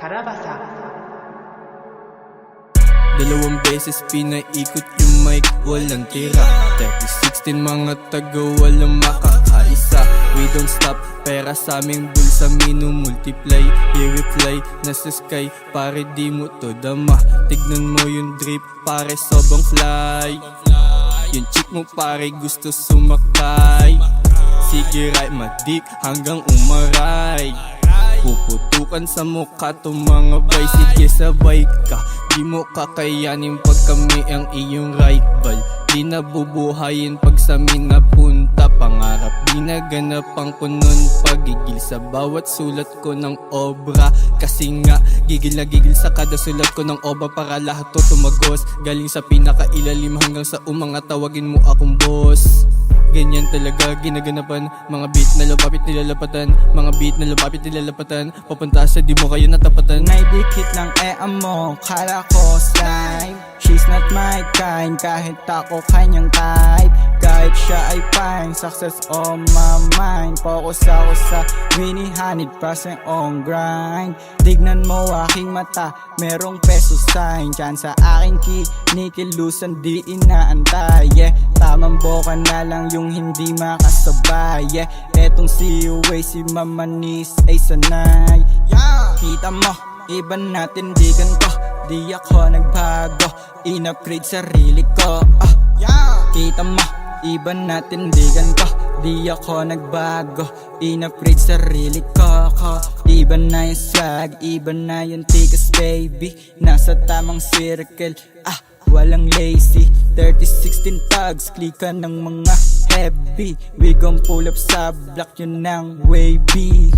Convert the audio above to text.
Karabasa. Dalawang beses pinaikot yung mic, walang tira 30-16 mga taga, walang makakaisa. We don't stop, pera sa aming bulsa, minumultiply. I-reply, nasa sky, pare di mo to dama. Tignan mo yung drip, pare sobrang fly. Yung chick mo pare gusto sumakay. Sige right, madik hanggang umaray. Puputukan sa mukha tong mga bay. Sige sabay ka, di mo kakayanin pag kami ang iyong rival. Di nabubuhayin pag sa amin napunta. Pangarap di naganapan ko nun, pagigil sa bawat sulat ko ng obra. Kasi nga gigil na gigil sa kada sulat ko ng obra, para lahat to tumagos. Galing sa pinakailalim hanggang sa umangat, tawagin mo akong boss. Ganyan talaga ginaganapan, mga beat na lumapit nilalapatan. Mga beat na lumapit nilalapatan, papunta sa di mo kayo natapatan. Naidikit ng mo, kala ko slime. She's not my kind, kahit ako kanyang type. Kahit siya ay fine, success on my mind. Focus ako sa winning 100% on grind. Tignan mo aking mata, merong peso sign. Diyan sa aking kinikilusan, di inaantay. Yeah, tamang boka na lang yung hindi makasabay. Yeah, etong si Uway, si Mama Nis ay sanay. Yeah, kita mo, iba natin digan ko. Di ako nagbago, in-upgrade sarili ko. Kita mo, iba natin digan ko. Di ako nagbago, in-upgrade sarili ko. Iba na yung swag, iba na yung tikas baby. Nasa tamang circle, walang lazy. 30-16 tags, klika ng mga heavy. We gon' pull up sa block, yun ang wavy.